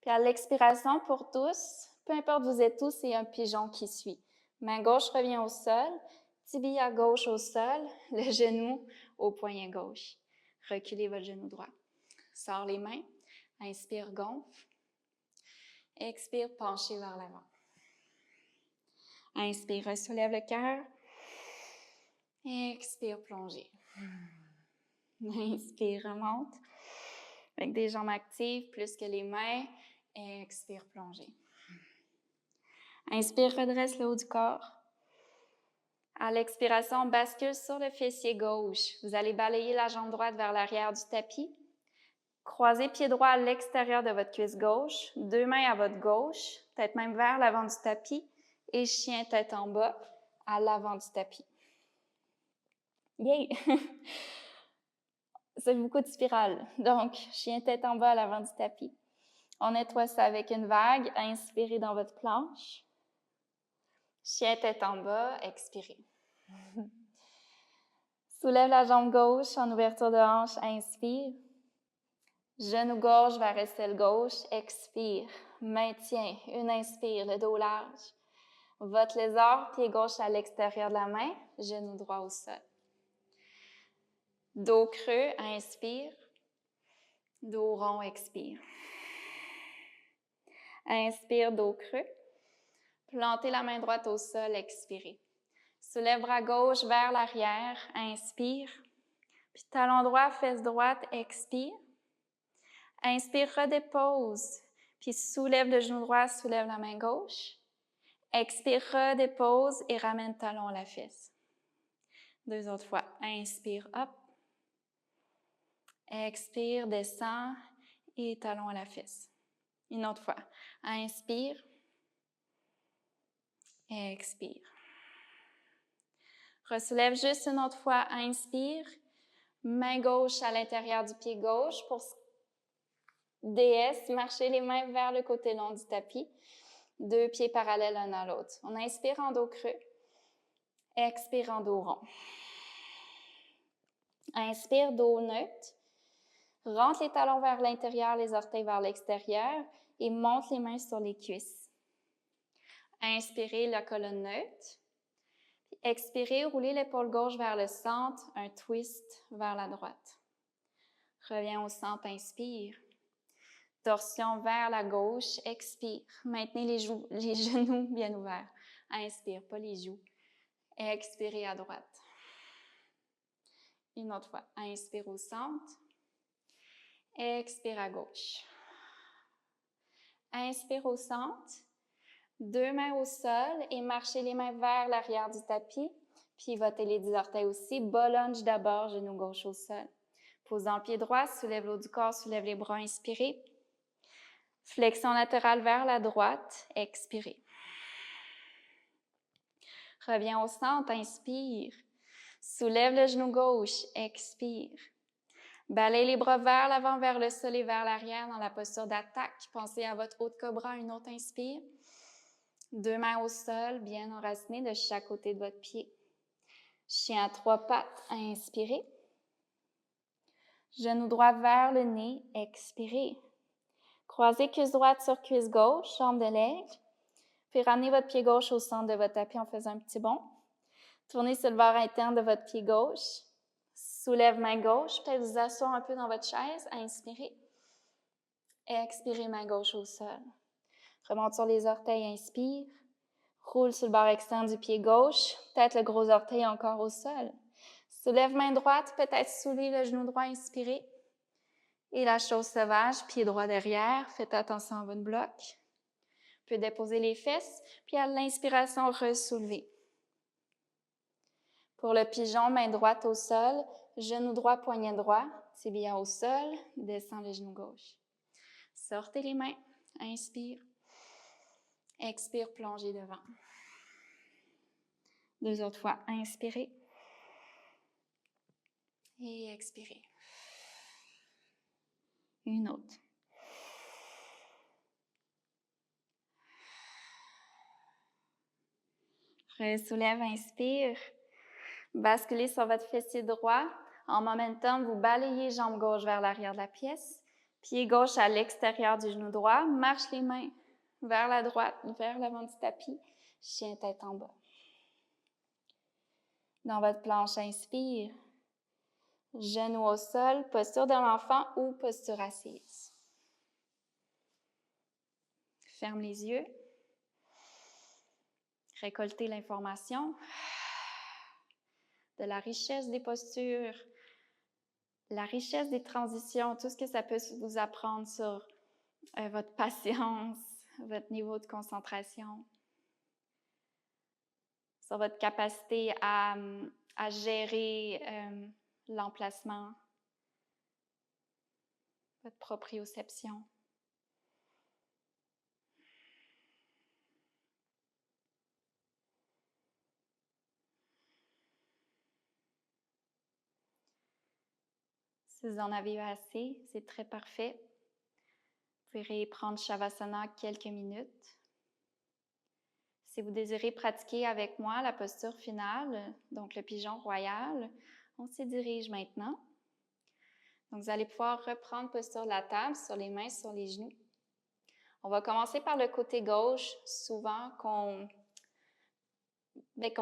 Puis à l'expiration pour tous, peu importe vous êtes où, c'est un pigeon qui suit. Main gauche revient au sol, tibia gauche au sol, le genou au poignet gauche. Reculez votre genou droit. Sors les mains, inspire, gonfle. Expire, penchez vers l'avant. Inspire, soulève le cœur. Expire, plongez. Inspire, remonte. Avec des jambes actives, plus que les mains. Expire, plongez. Inspire, redresse le haut du corps. À l'expiration, bascule sur le fessier gauche. Vous allez balayer la jambe droite vers l'arrière du tapis. Croisez pied droit à l'extérieur de votre cuisse gauche, deux mains à votre gauche, peut-être même vers l'avant du tapis, et chien tête en bas à l'avant du tapis. Yay! C'est beaucoup de spirales. Donc, chien tête en bas à l'avant du tapis. On nettoie ça avec une vague. Inspirez dans votre planche. Chien tête en bas, expirez. Soulève la jambe gauche en ouverture de hanche, inspire. Genou gauche vers aisselle gauche, expire. Maintien, une inspire, le dos large. Votre lézard, pied gauche à l'extérieur de la main, genou droit au sol. Dos creux, inspire. Dos rond, expire. Inspire, dos creux. Plantez la main droite au sol, expirez. Soulève bras gauche vers l'arrière, inspire. Puis talon droit, fesse droite, expire. Inspire, redépose. Puis soulève le genou droit, soulève la main gauche. Expire, redépose et ramène talon à la fesse. Deux autres fois. Inspire, hop. Expire, descend et talon à la fesse. Une autre fois. Inspire. Expire. Ressoulève juste une autre fois. Inspire. Main gauche à l'intérieur du pied gauche pour DS. Marchez les mains vers le côté long du tapis. Deux pieds parallèles l'un à l'autre. On inspire en dos creux. Expire en dos rond. Inspire, dos neutre. Rentre les talons vers l'intérieur, les orteils vers l'extérieur et monte les mains sur les cuisses. Inspirez, la colonne neutre. Expirez, roulez l'épaule gauche vers le centre, un twist vers la droite. Reviens au centre, inspire. Torsion vers la gauche, expire. Maintenez les genoux bien ouverts. Inspire, pas les joues. Expirez à droite. Une autre fois. Inspire au centre. Expire à gauche. Inspire au centre. 2 mains au sol et marchez les mains vers l'arrière du tapis. Pivotez les 10 orteils aussi. Bas lunge d'abord, genou gauche au sol. Posant le pied droit, soulève l'eau du corps, soulève les bras, inspirez. Flexion latérale vers la droite, expirez. Reviens au centre, inspire. Soulève le genou gauche, expire. Balaye les bras vers l'avant, vers le sol et vers l'arrière dans la posture d'attaque. Pensez à votre haut de cobra, une autre inspire. 2 mains au sol, bien enracinées de chaque côté de votre pied. Chien à 3 pattes, inspirez. Genou droit vers le nez, expirez. Croisez cuisse droite sur cuisse gauche, jambe de l'aigle. Puis ramenez votre pied gauche au centre de votre tapis en faisant un petit bond. Tournez sur le bord interne de votre pied gauche. Soulève main gauche, peut-être vous asseoir un peu dans votre chaise, inspirez. Expirez, main gauche au sol. Remonte sur les orteils, inspire. Roule sur le bord externe du pied gauche, peut-être le gros orteil encore au sol. Soulève main droite, peut-être soulever le genou droit, inspirez. Et la chose sauvage, pied droit derrière, faites attention à votre bloc. Vous pouvez déposer les fesses, puis à l'inspiration, ressoulever. Pour le pigeon, main droite au sol, genou droit, poignet droit, tibia au sol, descend le genou gauche. Sortez les mains, inspire. Expire, plongez devant. 2 autres fois, inspirez. Et expirez. Une autre. Resoulève, inspire. Basculez sur votre fessier droit. En momentum, vous balayez jambe gauche vers l'arrière de la pièce. Pied gauche à l'extérieur du genou droit. Marche les mains vers la droite, vers l'avant du tapis. Chien tête en bas. Dans votre planche, inspire. Genou au sol, posture de l'enfant ou posture assise. Ferme les yeux. Récoltez l'information de la richesse des postures, la richesse des transitions, tout ce que ça peut vous apprendre sur votre patience, votre niveau de concentration, sur votre capacité à gérer l'emplacement, votre proprioception. Si vous en avez eu assez, c'est très parfait. Vous pouvez prendre Shavasana quelques minutes. Si vous désirez pratiquer avec moi la posture finale, donc le pigeon royal, on s'y dirige maintenant. Donc, vous allez pouvoir reprendre posture de la table, sur les mains, sur les genoux. On va commencer par le côté gauche. Souvent, qu'on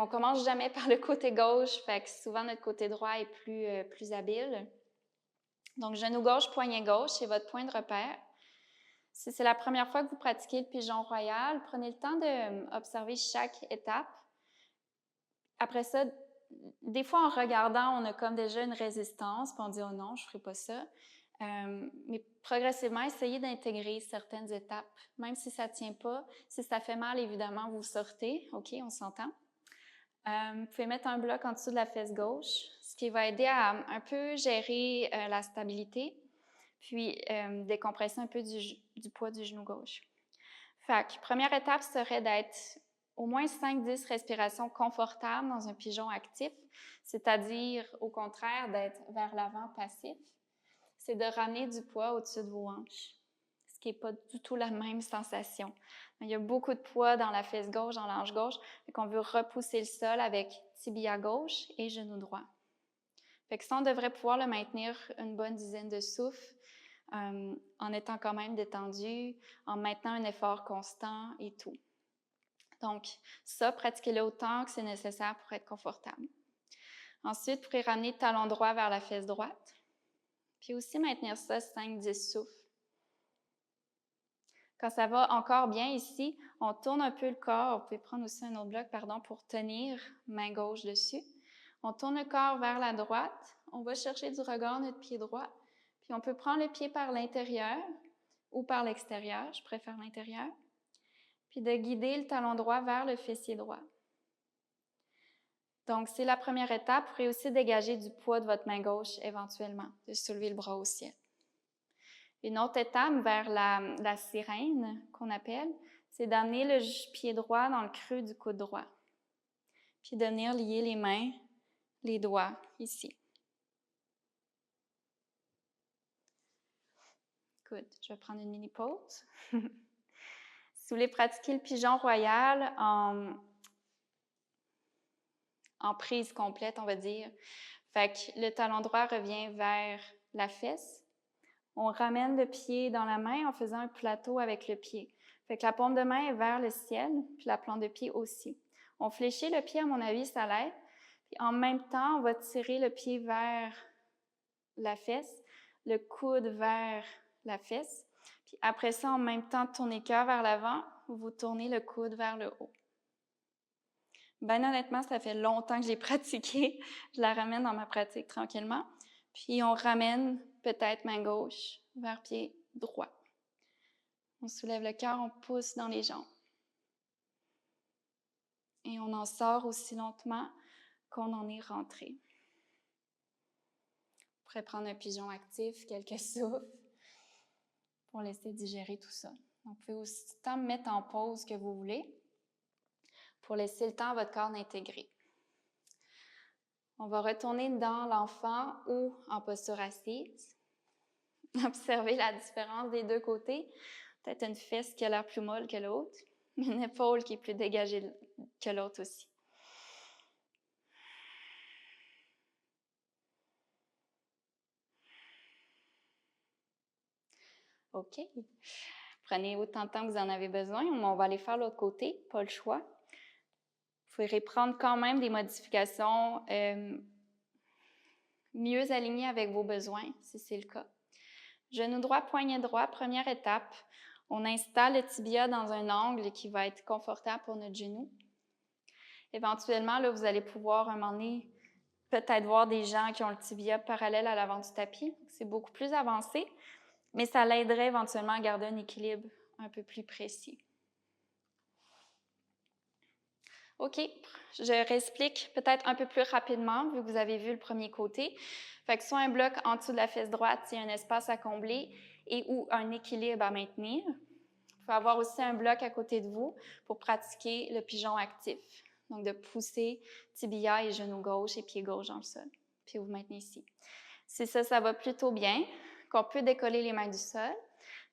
commence jamais par le côté gauche, fait que souvent notre côté droit est plus habile. Donc, genou gauche, poignet gauche, c'est votre point de repère. Si c'est la première fois que vous pratiquez le pigeon royal, prenez le temps d'observer chaque étape. Après ça, des fois, en regardant, on a comme déjà une résistance, puis on dit « Oh non, je ne ferai pas ça ». Mais progressivement, essayez d'intégrer certaines étapes, même si ça ne tient pas. Si ça fait mal, évidemment, vous sortez. OK, on s'entend. Vous pouvez mettre un bloc en dessous de la fesse gauche, ce qui va aider à un peu gérer la stabilité, puis décompresser un peu du poids du genou gauche. Fait que, première étape serait d'être au moins 5-10 respirations confortables dans un pigeon actif, c'est-à-dire, au contraire, d'être vers l'avant passif. C'est de ramener du poids au-dessus de vos hanches, ce qui n'est pas du tout la même sensation. Il y a beaucoup de poids dans la fesse gauche, dans l'hanche gauche, donc on veut repousser le sol avec tibia gauche et genou droit. Fait que ça, on devrait pouvoir le maintenir une bonne dizaine de souffles, en étant quand même détendu, en maintenant un effort constant et tout. Donc, ça, pratiquez-le autant que c'est nécessaire pour être confortable. Ensuite, vous pourrez ramener le talon droit vers la fesse droite, puis aussi maintenir ça 5-10 souffles. Quand ça va encore bien ici, on tourne un peu le corps. Vous pouvez prendre aussi un autre bloc, pour tenir main gauche dessus. On tourne le corps vers la droite. On va chercher du regard notre pied droit. Puis on peut prendre le pied par l'intérieur ou par l'extérieur. Je préfère l'intérieur. puis de guider le talon droit vers le fessier droit. Donc, c'est la première étape. Vous pourrez aussi dégager du poids de votre main gauche éventuellement, de soulever le bras au ciel. Une autre étape vers la sirène, qu'on appelle, c'est d'amener le pied droit dans le creux du coude droit. Puis de venir lier les mains, les doigts, ici. Good. Je vais prendre une mini pause. Si vous voulez pratiquer le pigeon royal en prise complète, on va dire, fait que le talon droit revient vers la fesse. On ramène le pied dans la main en faisant un plateau avec le pied. Fait que la paume de main est vers le ciel, puis la plante de pied aussi. On fléchit le pied, à mon avis, ça l'aide. Puis en même temps, on va tirer le pied vers la fesse, le coude vers la fesse. Puis après ça, en même temps, tournez le cœur vers l'avant, vous tournez le coude vers le haut. Ben honnêtement, ça fait longtemps que j'ai pratiqué. Je la ramène dans ma pratique tranquillement. Puis on ramène peut-être main gauche vers pied droit. On soulève le cœur, on pousse dans les jambes. Et on en sort aussi lentement qu'on en est rentré. Vous pourrez prendre un pigeon actif, quelques souffles, pour laisser digérer tout ça. Donc, vous pouvez aussi mettre en pause que vous voulez pour laisser le temps à votre corps d'intégrer. On va retourner dans l'enfant ou en posture assise. Observez la différence des deux côtés. Peut-être une fesse qui a l'air plus molle que l'autre, une épaule qui est plus dégagée que l'autre aussi. OK. Prenez autant de temps que vous en avez besoin. On va aller faire l'autre côté, pas le choix. Vous pourrez prendre quand même des modifications mieux alignées avec vos besoins, si c'est le cas. Genou droit, poignet droit, première étape. On installe le tibia dans un angle qui va être confortable pour notre genou. Éventuellement, là, vous allez pouvoir, à un moment donné, peut-être voir des gens qui ont le tibia parallèle à l'avant du tapis. C'est beaucoup plus avancé, mais ça l'aiderait éventuellement à garder un équilibre un peu plus précis. OK, je réexplique peut-être un peu plus rapidement, vu que vous avez vu le premier côté. Fait que soit un bloc en dessous de la fesse droite, il y a un espace à combler et ou un équilibre à maintenir. Vous pouvez avoir aussi un bloc à côté de vous pour pratiquer le pigeon actif. Donc, de pousser tibia et genou gauche et pied gauche dans le sol. Puis vous maintenez ici. Si ça va plutôt bien, qu'on peut décoller les mains du sol,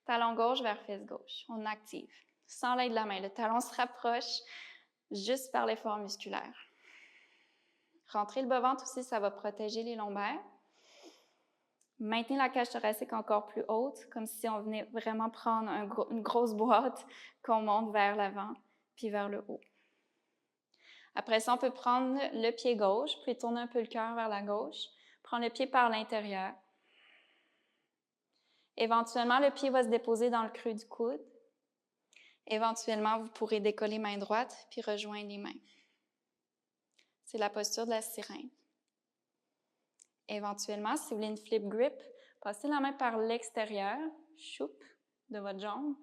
talon gauche vers fesse gauche. On active. Sans l'aide de la main, le talon se rapproche juste par l'effort musculaire. Rentrez le bas-ventre aussi, ça va protéger les lombaires. Maintenez la cage thoracique encore plus haute, comme si on venait vraiment prendre une grosse boîte qu'on monte vers l'avant, puis vers le haut. Après ça, on peut prendre le pied gauche, puis tourner un peu le cœur vers la gauche. Prendre le pied par l'intérieur. Éventuellement, le pied va se déposer dans le creux du coude. Éventuellement, vous pourrez décoller main droite, puis rejoindre les mains. C'est la posture de la sirène. Éventuellement, si vous voulez une flip grip, passez la main par l'extérieur, choup, de votre jambe.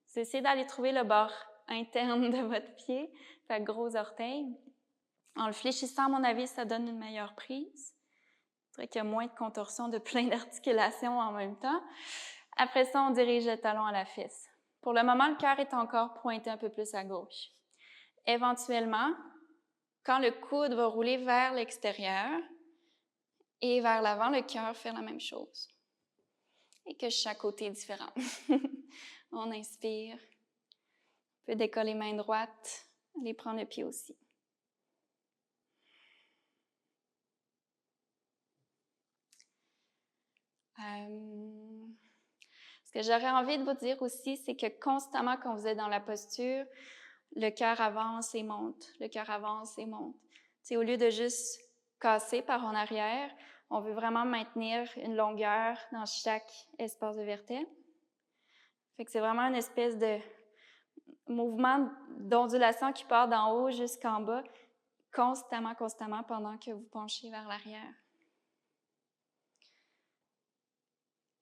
Vous essayez d'aller trouver le bord interne de votre pied, fait gros orteil. En le fléchissant, à mon avis, ça donne une meilleure prise. C'est vrai qu'il y a moins de contorsion, de plein d'articulations en même temps. Après ça, on dirige le talon à la fesse. Pour le moment, le cœur est encore pointé un peu plus à gauche. Éventuellement, quand le coude va rouler vers l'extérieur et vers l'avant, le cœur fait la même chose. Et que chaque côté est différent. On inspire. On peut décoller main droite, aller prendre le pied aussi. Ce que j'aurais envie de vous dire aussi, c'est que constamment, quand vous êtes dans la posture, le cœur avance et monte. Le cœur avance et monte. T'sais, au lieu de juste casser par en arrière, on veut vraiment maintenir une longueur dans chaque espace de vertèbre. Fait que c'est vraiment une espèce de mouvement d'ondulation qui part d'en haut jusqu'en bas, constamment pendant que vous penchez vers l'arrière.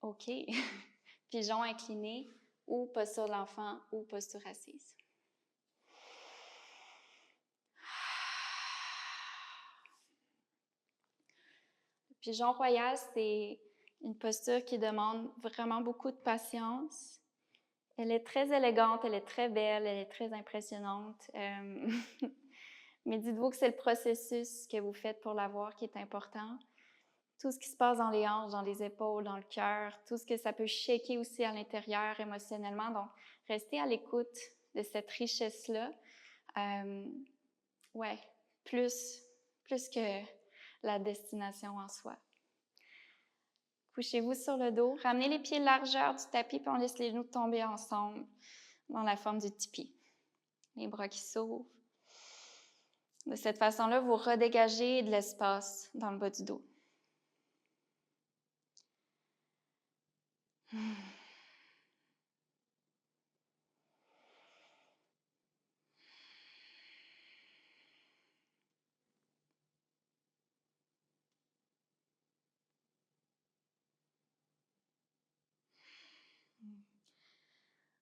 OK. Pigeon incliné ou posture de l'enfant ou posture assise. Pigeon royal, c'est une posture qui demande vraiment beaucoup de patience. Elle est très élégante, elle est très belle, elle est très impressionnante. Mais dites-vous que c'est le processus que vous faites pour l'avoir qui est important. Tout ce qui se passe dans les hanches, dans les épaules, dans le cœur, tout ce que ça peut shaker aussi à l'intérieur émotionnellement. Donc, restez à l'écoute de cette richesse-là. Ouais, plus que la destination en soi. Couchez-vous sur le dos. Ramenez les pieds largeur du tapis, puis on laisse les genoux tomber ensemble dans la forme du tipi. Les bras qui s'ouvrent. De cette façon-là, vous redégagez de l'espace dans le bas du dos.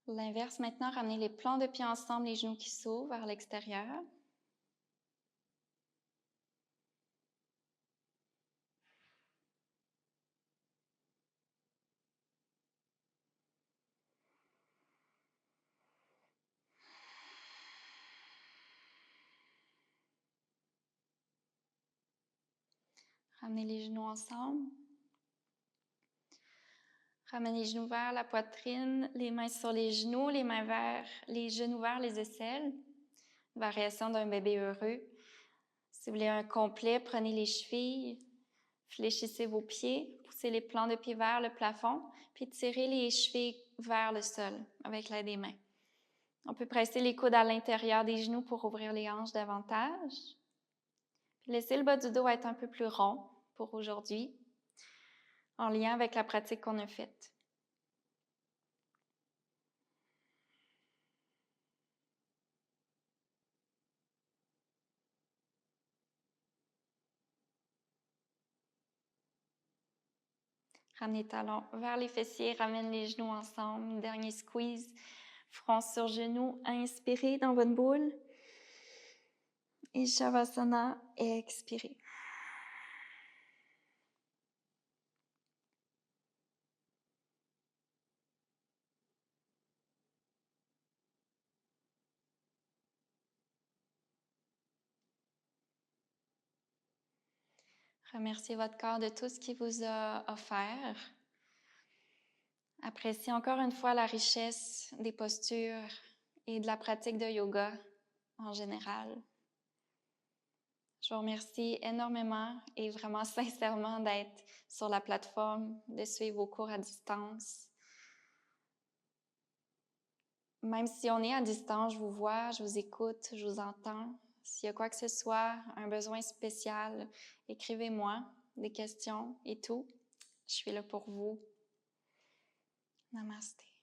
L'inverse maintenant, ramenez les plans de pied ensemble, les genoux qui s'ouvrent vers l'extérieur. Ramenez les genoux ensemble. Ramenez les genoux vers la poitrine, les mains sur les genoux, les genoux vers les aisselles. Variation d'un bébé heureux. Si vous voulez un complet, prenez les chevilles, fléchissez vos pieds, poussez les plans de pied vers le plafond, puis tirez les chevilles vers le sol avec l'aide des mains. On peut presser les coudes à l'intérieur des genoux pour ouvrir les hanches davantage. Puis laissez le bas du dos être un peu plus rond pour aujourd'hui, en lien avec la pratique qu'on a faite. Ramenez les talons vers les fessiers, ramène les genoux ensemble. Dernier squeeze, front sur genou. Inspirez dans votre boule. Et Shavasana, expirez. Remerciez votre corps de tout ce qu'il vous a offert. Appréciez encore une fois la richesse des postures et de la pratique de yoga en général. Je vous remercie énormément et vraiment sincèrement d'être sur la plateforme, de suivre vos cours à distance. Même si on est à distance, je vous vois, je vous écoute, je vous entends. S'il y a quoi que ce soit, un besoin spécial, écrivez-moi des questions et tout. Je suis là pour vous. Namasté.